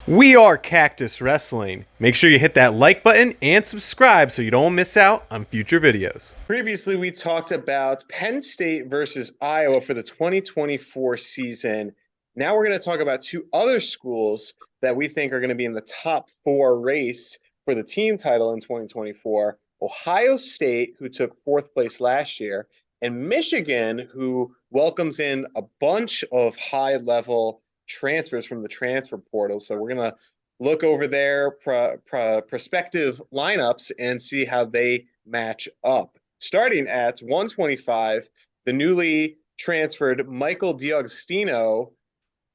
We are Cactus Wrestling. Make sure you hit that like button and subscribe so you don't miss out on future videos. Previously, we talked about Penn State versus Iowa for the 2024 season. Now we're going to talk about two other schools that we think are going to be in the top four race for the team title in 2024. Ohio State, who took fourth place last year, and Michigan, who welcomes in a bunch of high-level transfers from the transfer portal. So we're going to look over their prospective lineups and see how they match up. Starting at 125, the newly transferred Michael D'Agostino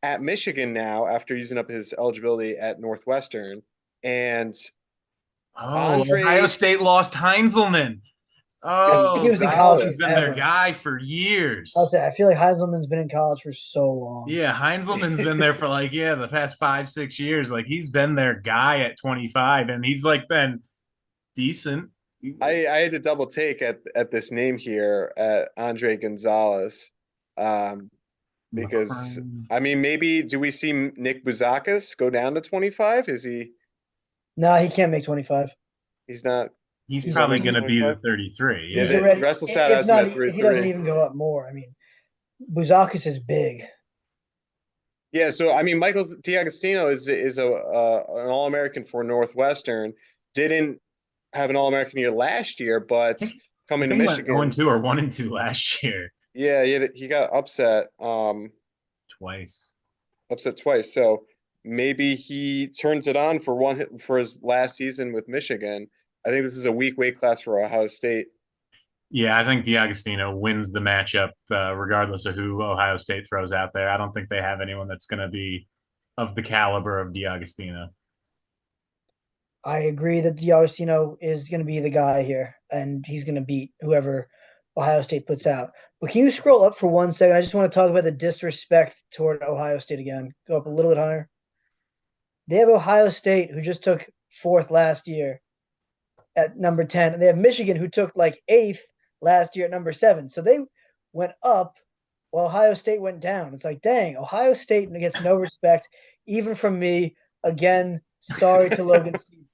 at Michigan now after using up his eligibility at Northwestern. And Ohio State lost Heinzelman. He was in college He's been their guy for years. I feel like Heinzelman's been in college for so long. Yeah, Heinzelman's been there for the past 5-6 years. Like he's been their guy at 25, and he's been decent. I had to double take at this name here at Andre Gonzalez, because maybe do we see Nick Bouzakis go down to 25? Is he? No, he can't make 25. He's not. He's probably going to be the 33. Yeah, WrestleStat has him at 33. He doesn't even go up more. I mean, Bouzakis is big. Yeah, so Michael D'Agostino is an All-American for Northwestern. Didn't have an All-American year last year, but coming to Michigan, 1-2 or 1-2 last year. Yeah, he got upset twice. Upset twice. So maybe he turns it on for his last season with Michigan. I think this is a weak weight class for Ohio State. Yeah, I think D'Agostino wins the matchup regardless of who Ohio State throws out there. I don't think they have anyone that's going to be of the caliber of D'Agostino. I agree that D'Agostino is going to be the guy here, and he's going to beat whoever Ohio State puts out. But can you scroll up for 1 second? I just want to talk about the disrespect toward Ohio State again. Go up a little bit higher. They have Ohio State, who just took fourth last year at number 10. And they have Michigan, who took eighth last year at number 7. So they went up while Ohio State went down. It's like, dang, Ohio State gets no respect, even from me. Again, sorry to Logan Stevens.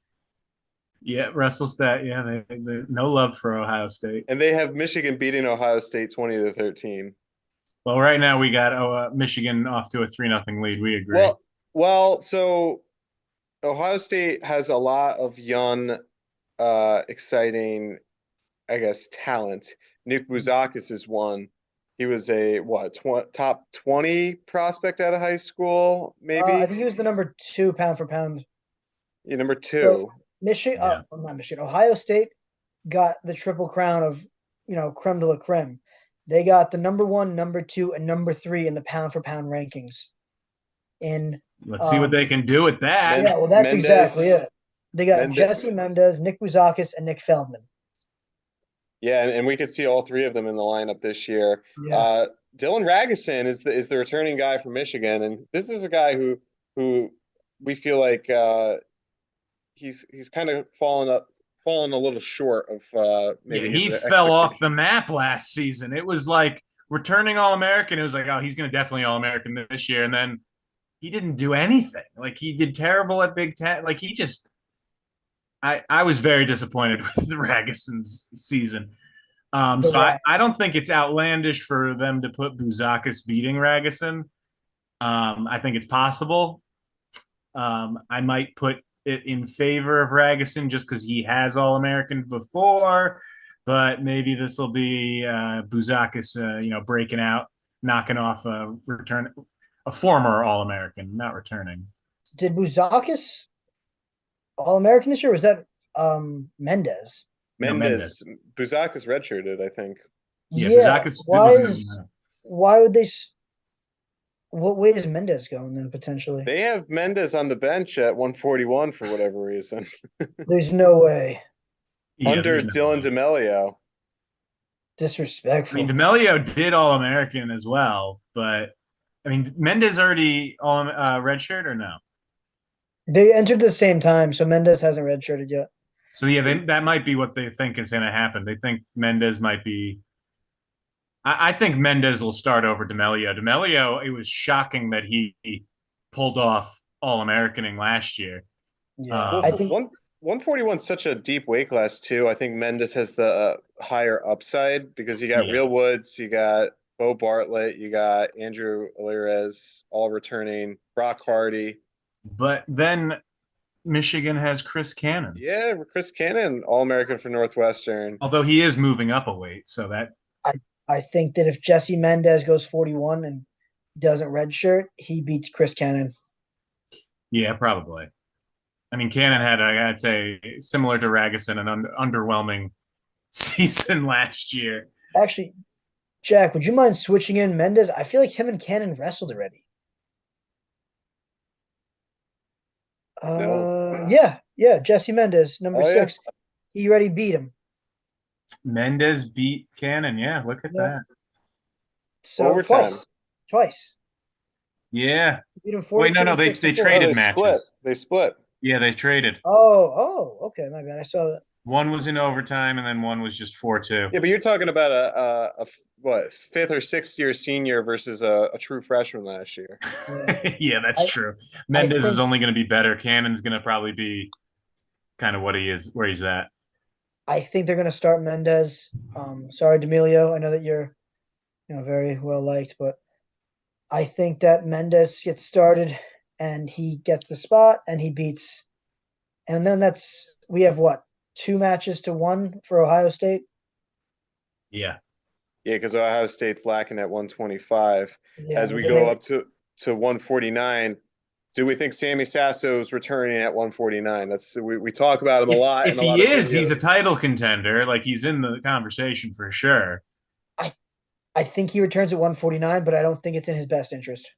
Yeah, WrestleStat. Yeah, they no love for Ohio State. And they have Michigan beating Ohio State 20-13. Well, right now we got Michigan off to a 3-0 lead. We agree. Well, so Ohio State has a lot of young, exciting, I guess, talent. Nick Bouzakis is one. He was a top 20 prospect out of high school, maybe. I think he was the number 2 pound for pound. Yeah, number 2. So Michigan, not Michigan. Ohio State got the triple crown of, creme de la creme. They got the number 1, number 2, and number 3 in the pound for pound rankings. Let's see what they can do with that. Yeah, well, that's exactly it. They got Jesse Mendez, Nick Bouzakis, and Nick Feldman. Yeah, and we could see all 3 of them in the lineup this year. Yeah. Dylan Ragusin is the returning guy from Michigan, and this is a guy who we feel like he's kind of fallen a little short of maybe. Yeah, he fell off the map last season. It was like returning All-American. It was like, oh, he's going to definitely All-American this year, and then he didn't do anything. He did terrible at Big Ten. He just. I was very disappointed with Ragusin's season. So I don't think it's outlandish for them to put Bouzakis beating Ragusin. I think it's possible. I might put it in favor of Ragusin just because he has All-American before, but maybe this will be Bouzakis, breaking out, knocking off a former All-American, not returning. Did Bouzakis All-American this year? Or was that Mendez? Mendez. Bouzakis redshirted, I think. Yeah, Bouzakis. Why would they? What way does Mendez go then potentially? They have Mendez on the bench at 141 for whatever reason. There's no way. Yeah, Under Dylan D'Amelio. Disrespectful. D'Amelio did All-American as well, but Mendez already redshirt or no? They entered at the same time, so Mendez hasn't redshirted yet. So yeah, that might be what they think is going to happen. They think Mendez might be. I think Mendez will start over D'Amelio. D'Amelio, it was shocking that he pulled off All-Americaning last year. Yeah, Well, I think 141 is such a deep weight class too. I think Mendes has the higher upside because you got Yeah. Real Woods, you got Bo Bartlett, you got Andrew Alirez, all returning, Brock Hardy. But then Michigan has Chris Cannon, Yeah, Chris Cannon, All American for Northwestern. although he is moving up a weight, so that I think that if Jesse Mendez goes 41 and doesn't redshirt, he beats Chris Cannon. yeah, probably. I mean, Cannon had, I'd say, similar to Ragusin, an underwhelming season last year. Actually, Jack, would you mind switching in Mendez? I feel like him and Cannon wrestled already. No. Yeah, Jesse Mendez, number Oh, yeah. 6. He already beat him. Mendez beat Cannon. Yeah, look at Yeah. that. So Overtime. Twice. Yeah. He beat him Wait, 42 no, and they 64. Oh, traded they matches. split. They split. Yeah, they traded. Okay, my bad. I saw that. One was in overtime, and then one was just 4-2. Yeah, but you're talking about a what, fifth or sixth year senior versus a true freshman last year. Yeah, that's I- true. Mendez is think- only going to be better. Cannon's going to probably be kind of what he is, where he's at. I think they're going to start Mendez. Sorry, D'Amelio. I know that you're, very well liked, but I think that Mendez gets started and he gets the spot and he beats. And then we have what, 2 matches to 1 for Ohio State? Yeah. Yeah, because Ohio State's lacking at 125. Yeah, As we then go they- up to 149, do we think Sammy Sasso's returning at 149? We talk about him a lot. If in a he lot of is, he's a videos. title contender. Like, he's in the conversation for sure. I think he returns at 149, but I don't think it's in his best interest.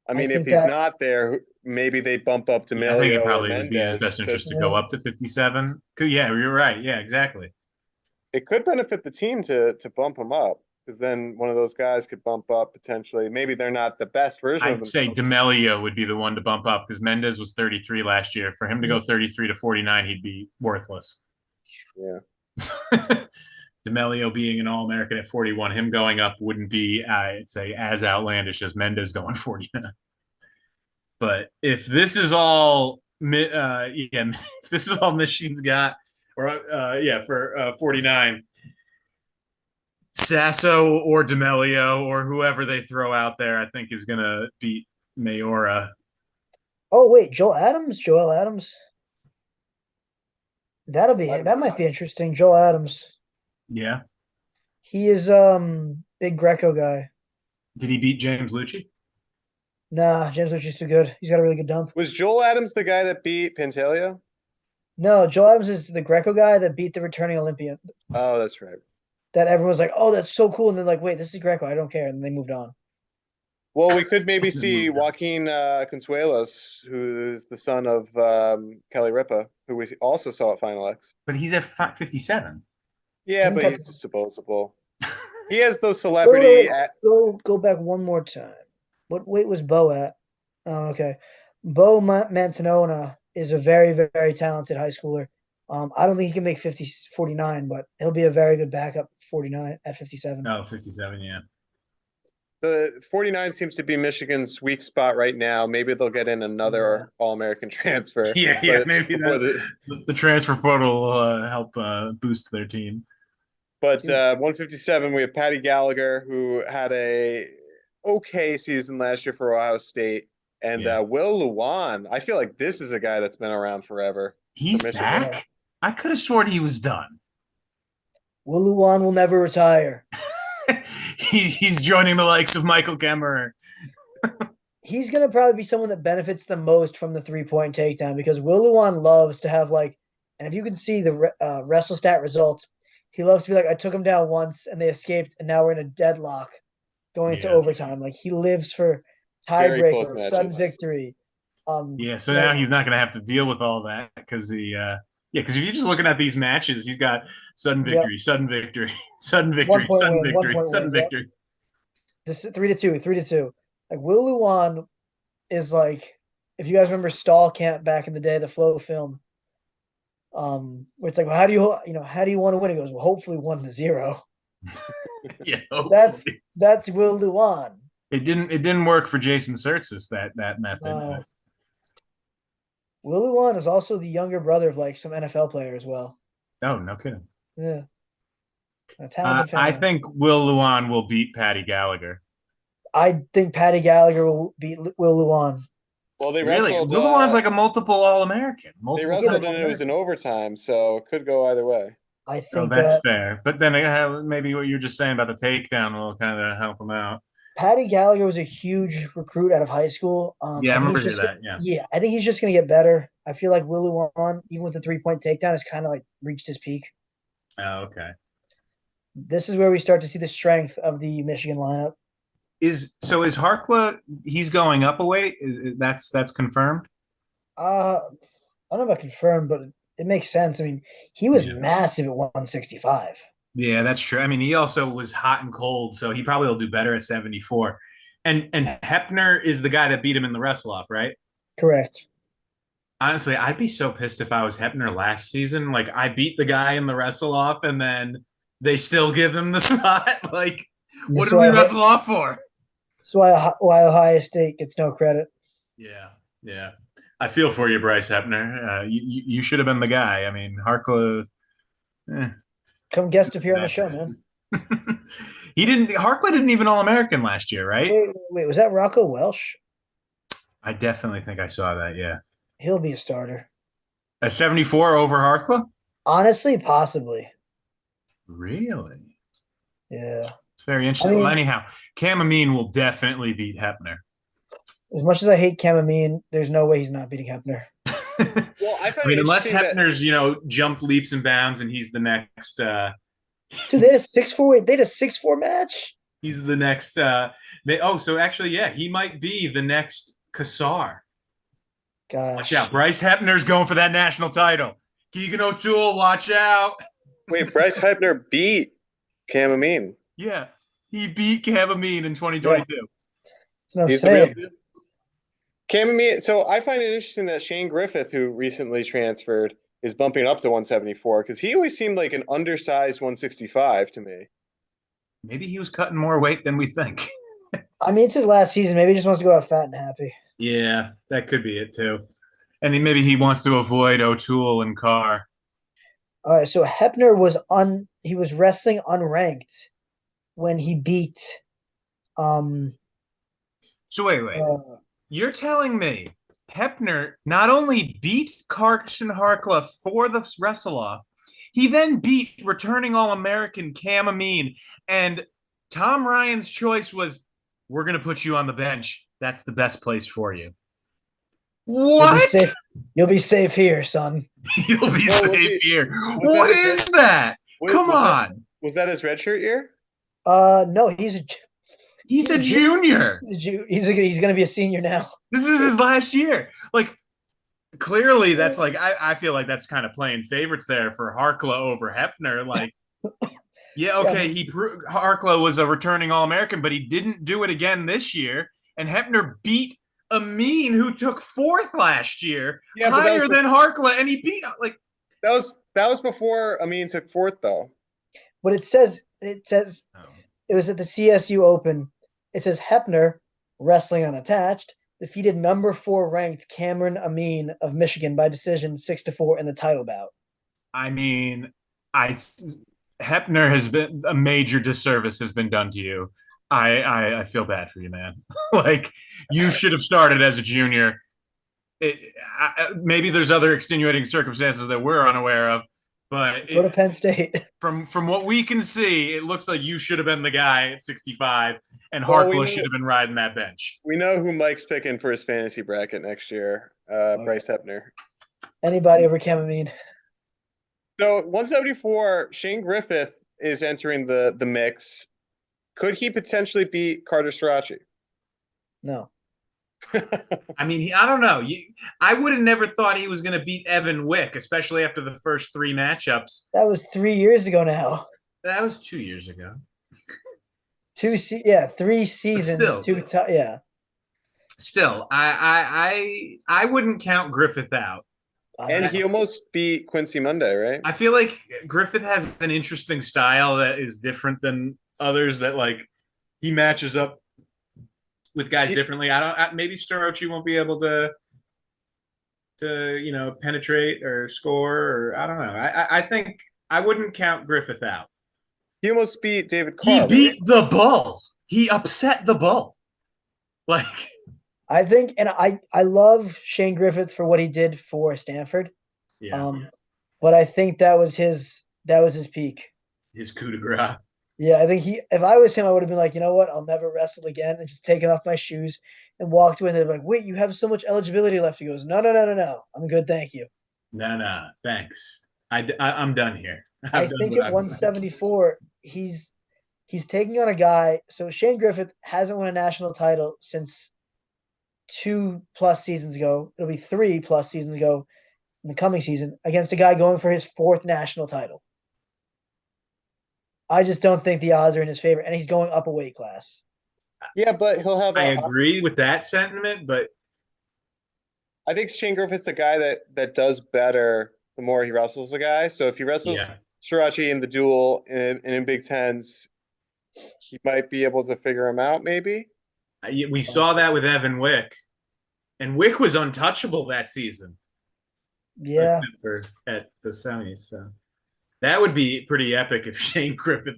I mean, if think he's that- not there, maybe they bump up to Yeah, I think it Melio or probably would be in his Mendez. best interest to Yeah. go up to 57. Yeah, you're right. Yeah, exactly. It could benefit the team to bump him up because then one of those guys could bump up potentially. Maybe they're not the best version of I'd say themselves. D'Amelio would be the one to bump up because Mendez was 33 last year. For him to go 33 to 49, he'd be worthless. Yeah. D'Amelio being an All-American at 41, him going up wouldn't be, I'd say, as outlandish as Mendez going 49. But if this is all, if this is all Michigan's got, or for 49, Sasso or D'Amelio or whoever they throw out there, I think is going to beat Mayora. Oh wait, Joel Adams. That might be interesting. Joel Adams. Yeah. He is big Greco guy. Did he beat James Lucci? Nah, James Lucci's too good. He's got a really good dump. Was Joel Adams the guy that beat Pantaleo? No, Joel Adams is the Greco guy that beat the returning Olympian. Oh, that's right. That everyone's like, oh, that's so cool. And then like, wait, this is Greco. I don't care. And they moved on. Well, we could maybe see Joaquin Consuelos, who's the son of Kelly Ripa, who we also saw at Final X. But he's at 57. Yeah, Didn't but cut- he's disposable. He has those celebrity. Go back one more time. What weight was Bo at? Oh, okay. Bo Mantanona is a very, very talented high schooler. I don't think he can make 49, but he'll be a very good backup 49 at 57. No, 57, yeah. The 49 seems to be Michigan's weak spot right now. Maybe they'll get in another All-American transfer. Yeah, maybe before the transfer portal will help boost their team. But 157, we have Patty Gallagher, who had a okay season last year for Ohio State, and Yeah. Will Luwan. I feel like this is a guy that's been around forever. He's Michigan. back? I could have sworn he was done. Will Luwan will never retire. He's joining the likes of Michael Kemmerer. He's going to probably be someone that benefits the most from the 3-point takedown because Will Luwan loves to have and if you can see the WrestleStat results, he loves to be like, I took him down once and they escaped and now we're in a deadlock going into Yeah. overtime. Like he lives for Very close tiebreaker, sudden matches. victory. So now he's not going to have to deal with all that because because if you're just looking at these matches, he's got sudden victory, sudden victory, sudden victory, 1 point sudden win, victory, 1 point sudden win, victory. This 3-2. Like Will Luwan is like, if you guys remember Stall Camp back in the day, the Flow film, where it's like, well, how do you want to win? He goes, well, hopefully 1-0. Yeah, That's hopefully. that's Will Luwan. It didn't work for Jason Surtsis, that method. No. Will Luan is also the younger brother of like some NFL player as well. Oh, no kidding. Yeah, a talented I family. think Will Luan will beat Patty Gallagher. I think Patty Gallagher will beat Will Luan. Well, they Really? wrestled. Will Luan's like a multiple All-American. They Multiple wrestled time and it was in All-American. overtime, so it could go either way. I Oh, think that's fair. But then maybe what you're just saying about the takedown will kind of help him out. Patty Gallagher was a huge recruit out of high school. Yeah, I I think remember he's just that. Yeah. yeah, I think he's just gonna get better. I feel like Will Luan, even with the 3-point takedown, has kind of like reached his peak. Oh, okay. This is where we start to see the strength of the Michigan lineup. Is Harkla? He's going up a weight. That's confirmed? I don't know about confirmed, but it makes sense. I mean, he was Yeah. massive at 165. Yeah, that's true. I mean, he also was hot and cold, so he probably will do better at 74. And Hepner is the guy that beat him in the wrestle off, right? Correct. Honestly, I'd be so pissed if I was Hepner last season. Like, I beat the guy in the wrestle off, and then they still give him the spot. Like, what did we wrestle off for? That's why Ohio State gets no credit. Yeah, yeah. I feel for you, Bryce Hepner. You should have been the guy. I mean, Harkla. Come guest appear on the show, man. He didn't. Harkla didn't even All American last year, right? Wait, was that Rocco Welsh? I definitely think I saw that. Yeah, He'll be a starter. at 74 over Harkla. Honestly, possibly. Really? Yeah. It's very interesting. I mean, Well, anyhow, Cam Amin will definitely beat Hepner. as much as I hate Cam Amin, there's no way he's not beating Hepner. Well, I find I mean, it unless interesting that Hepner's jumped leaps and bounds, and he's the next. Dude, they had a 6-4. They had a 6-4 match. He's the next. So actually, yeah, he might be the next Kassar. Gosh. Watch out, Bryce Hepner's going for that national title. Keegan O'Toole, watch out. wait, Bryce Hepner beat Cam Amin. Yeah, he beat Cam Amin in 2022. It's no He's the real saying. deal. Cam Amin. So I find it interesting that Shane Griffith, who recently transferred, is bumping up to 174 because he always seemed like an undersized 165 to me. Maybe he was cutting more weight than we think. I mean, it's his last season. Maybe he just wants to go out fat and happy. Yeah, that could be it too. And maybe he wants to avoid O'Toole and Carr. All right, so Hepner he was wrestling unranked when he beat So wait. You're telling me Hepner not only beat Carson Harkla for the wrestle-off, he then beat returning All-American Cam Amin, and Tom Ryan's choice was, we're going to put you on the bench. That's the best place for you. What? You'll be safe here, son. You'll be Well, safe here. What is that? Come on. Was that his redshirt year? No, he's a junior. He's gonna be a senior now. This is his last year. Like, clearly, that's like I feel like that's kind of playing favorites there for Harkla over Hepner. Like, yeah, okay, Harkla was a returning All-American, but he didn't do it again this year. And Hepner beat Amin, who took fourth last year, higher than Harkla, and he beat that was before Amin took fourth though. But it says it was at the CSU Open. It says Hepner, wrestling unattached, defeated number 4 ranked Cameron Amin of Michigan by decision 6-4 in the title bout. I mean, Hepner has been a major disservice has been done to you. I feel bad for you, man. Like, you should have started as a junior. Maybe there's other extenuating circumstances that we're unaware of, but go to Penn State. From what we can see, it looks like you should have been the guy at 65, and Harkla should have been riding that bench. We know who Mike's picking for his fantasy bracket next year. Bryce Hepner. Anybody over Cam Amin. So 174, Shane Griffith is entering the mix. Could he potentially beat Carter Sarachi? No. I mean, I don't know. I would have never thought he was going to beat Evan Wick, especially after the first 3 matchups. That was 3 years ago now. That was 2 years ago. 3 seasons. Still, I wouldn't count Griffith out. And he almost beat Quincy Monday, right? I feel like Griffith has an interesting style that is different than others, that like he matches up with guys He- differently. Maybe Starochi won't be able to penetrate or score, or I don't know. I think I wouldn't count Griffith out. He almost beat David He Carr. beat the bull. He upset the bull. Like, I think, and I love Shane Griffith for what he did for Stanford. yeah, But I think that was his peak. his coup de grace. Yeah, I think if I was him, I would have been like, you know what, I'll never wrestle again, and just taken off my shoes and walked away. And they're like, wait, you have so much eligibility left. He goes, no, I'm good, thank you. No, thanks. I'm done here. I I've done think what at I've- 174, he's taking on a guy. So Shane Griffith hasn't won a national title since 2+ seasons ago. It'll be 3+ seasons ago in the coming season against a guy going for his 4th national title. I just don't think the odds are in his favor, and he's going up a weight class. Yeah, but he'll have. I agree with that sentiment, but I think Shane Griffith's a guy that does better the more he wrestles a guy. So if he wrestles yeah, Shirachi in the duel and in Big Tens, he might be able to figure him out. Maybe. we saw that with Evan Wick, and Wick was untouchable that season. Yeah, At the semis, so that would be pretty epic if Shane Griffith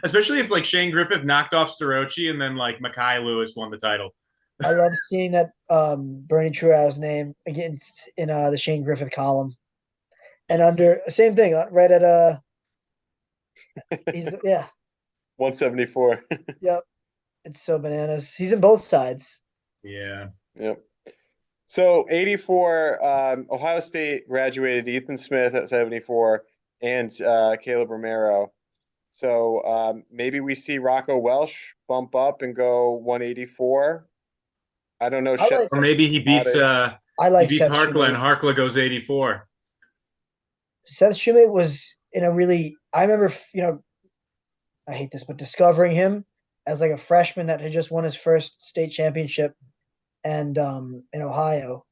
especially if like Shane Griffith knocked off Starochi and then like Makai Lewis won the title. I love seeing that Bernie Truow's name against in the Shane Griffith column, and under same thing right at he's yeah 174. yep, it's so bananas. He's in both sides. Yeah, Yep. So 84, Ohio State graduated Ethan Smith at 74 and Caleb Romero. So maybe we see Rocco Welsh bump up and go 184. I don't know. I like- or maybe he beats I like Seth Harkla and Shumate. Harkla goes 84. Seth Shumate was in a really. I remember, I hate this, but discovering him as like a freshman that had just won his first state championship, and in Ohio,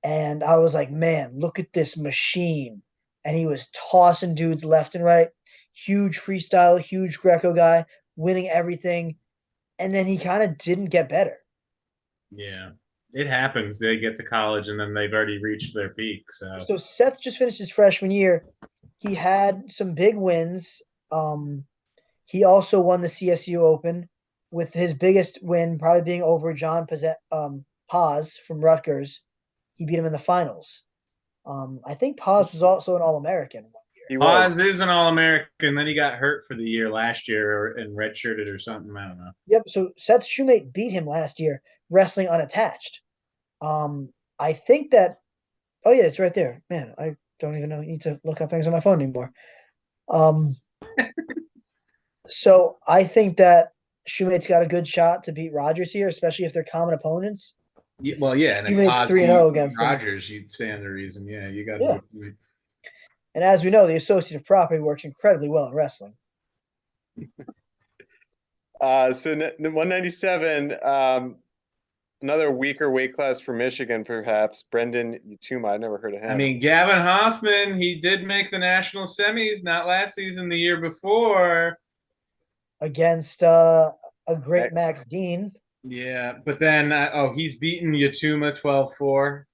and I was like, man, look at this machine, and he was tossing dudes left and right, huge freestyle, huge Greco guy, winning everything, and then he kind of didn't get better. Yeah, it happens. They get to college and then they've already reached their peak. So Seth just finished his freshman year. He had some big wins. He also won the CSU Open, with his biggest win probably being over John Paz from Rutgers. He beat him in the finals. I think Paz was also an All-American one year. He was. Paz is an All-American. Then he got hurt for the year last year and redshirted or something. I don't know. Yep. So Seth Shumate beat him last year, wrestling unattached. I think that. Oh yeah, it's right there. Man, I don't even know. I need to look up things on my phone anymore. So I think that Shumate's got a good shot to beat Rogers here, especially if they're common opponents. Yeah, well, yeah, and He if makes Paz 3-0 beat against them. Rogers, you'd stand the reason. Yeah, you got Yeah. to. And as we know, the associative property works incredibly well in wrestling. So 197, another weaker weight class for Michigan, perhaps. Brendan Yatuma, I never heard of him. I mean, Gavin Hoffman, he did make the national semis, not last season, the year before. Against a great Max Dean. Yeah, but then, he's beaten Yatuma 12-4.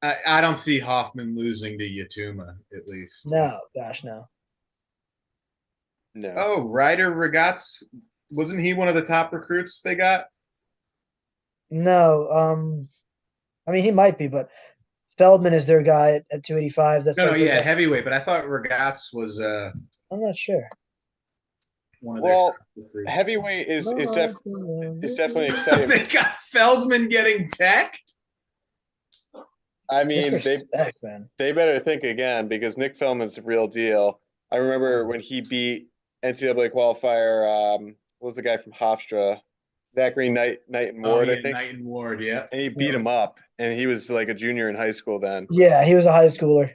I don't see Hoffman losing to Yatuma, at least. No, gosh, no. No. Oh, Ryder Regatz, wasn't he one of the top recruits they got? No. I mean, he might be, but Feldman is their guy at 285. That's No, like yeah, heavyweight, but I thought Regatz was I'm not sure. one of Well, their top recruits. heavyweight is definitely exciting. They got Feldman getting teched? I mean, Disrespect, man. they better think again, because Nick Feldman's the real deal. I remember when he beat NCAA qualifier, what was the guy from Hofstra? Zachary Knight and Ward, I think. Knight and Ward, yeah. And he beat him up, and he was like a junior in high school then. Yeah, he was a high schooler.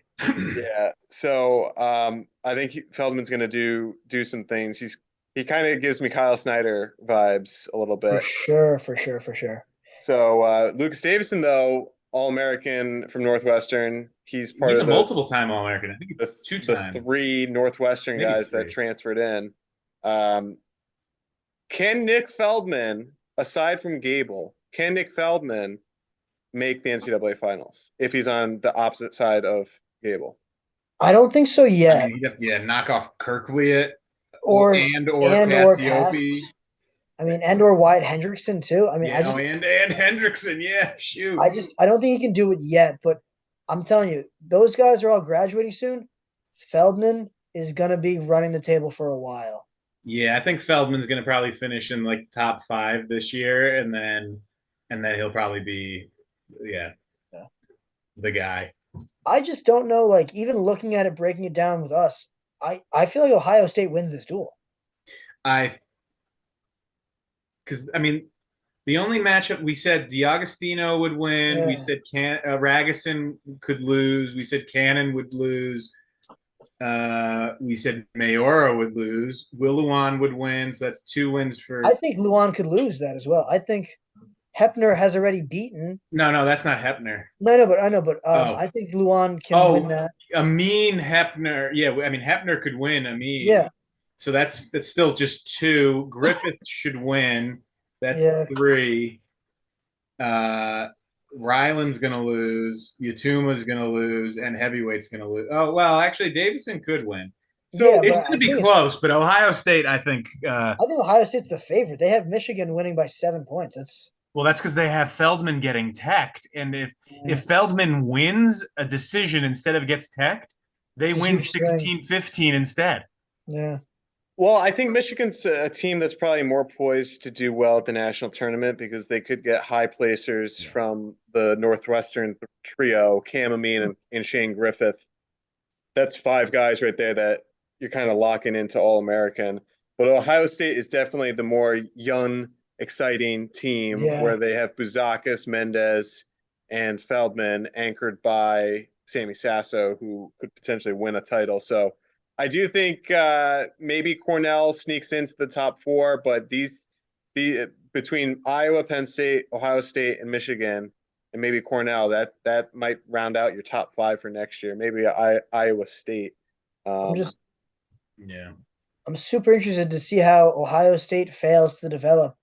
Yeah. So I think Feldman's going to do some things. He kind of gives me Kyle Snyder vibes a little bit. For sure. So Lucas Davison, though, All-American from Northwestern. He's part He's of a multiple-time All-American. I think the two-time. 3 Northwestern Maybe guys 3. that transferred in. Can Nick Feldman aside from Gable, can Nick Feldman make the NCAA finals if he's on the opposite side of Gable? I don't think so I yet. mean, he'd have to knock off Kirkliet Or or Pass. Cassiope. I mean, and or Wyatt Hendrickson too. I mean, Yeah, and Hendrickson. Yeah, shoot. I don't think he can do it yet, but I'm telling you, those guys are all graduating soon. Feldman is gonna be running the table for a while. Yeah, I think Feldman's going to probably finish in like the top 5 this year, and then he'll probably be, Yeah. the guy. I just don't know. Like, even looking at it, breaking it down with us, I feel like Ohio State wins this duel. Because I mean, the only matchup we said D'Agostino would win. Yeah. We said Ragusin could lose. We said Cannon would lose. We said Mayora would lose. Willuan would win. So that's 2 wins for. I think Luan could lose that as well. I think Hepner has already beaten. No, that's not Hepner. No, I know, but I think Luan can win that. Amin Hepner. Yeah, I mean Hepner could win Amin. Yeah. So that's still just 2. Griffith should win. That's 3. Ryland's gonna lose. Yatuma's gonna lose, and Heavyweight's gonna lose. Oh well, actually, Davison could win. So it's gonna be close, but Ohio State, I think. I think Ohio State's the favorite. They have Michigan winning by 7 points. That's because they have Feldman getting teched, and if Feldman wins a decision instead of gets teched, they win 16-15 instead. Yeah. Well, I think Michigan's a team that's probably more poised to do well at the national tournament because they could get high placers from the Northwestern trio, Cam Amin and Shane Griffith. That's 5 guys right there that you're kind of locking into All-American. But Ohio State is definitely the more young, exciting team where they have Bouzakis, Mendez, and Feldman anchored by Sammy Sasso, who could potentially win a title. So I do think maybe Cornell sneaks into the top 4, but between Iowa, Penn State, Ohio State, and Michigan, and maybe Cornell, that might round out your top 5 for next year. Maybe Iowa State. I'm super interested to see how Ohio State fails to develop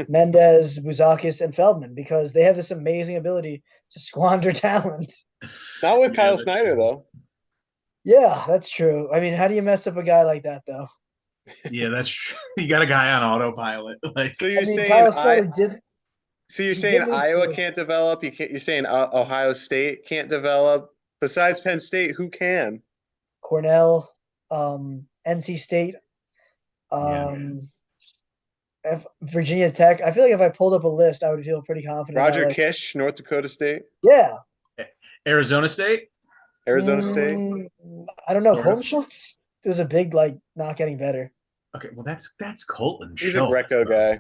Mendez, Bouzakis, and Feldman because they have this amazing ability to squander talent. Not with Kyle Snyder, though. Yeah, that's true. I mean, how do you mess up a guy like that, though? Yeah, that's true. You got a guy on autopilot. So you're saying Kyle Snyder did. So you're saying Iowa can't develop? You're saying Ohio State can't develop? Besides Penn State, who can? Cornell, NC State, Virginia Tech. I feel like if I pulled up a list, I would feel pretty confident. Roger Kish, North Dakota State. Yeah. Arizona State. State. I don't know. Colton Schultz was a big not getting better. Okay, well that's Colton. He's a Greco guy.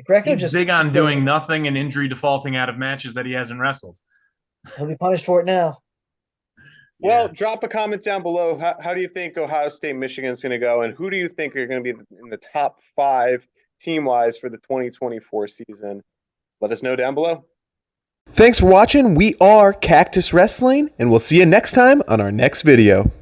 Greco He's big on doing nothing and injury defaulting out of matches that he hasn't wrestled. He'll be punished for it now. Well, drop a comment down below. How do you think Ohio State, Michigan's going to go, and who do you think are going to be in the top 5 team-wise for the 2024 season? Let us know down below. Thanks for watching. We are Cactus Wrestling, and we'll see you next time on our next video.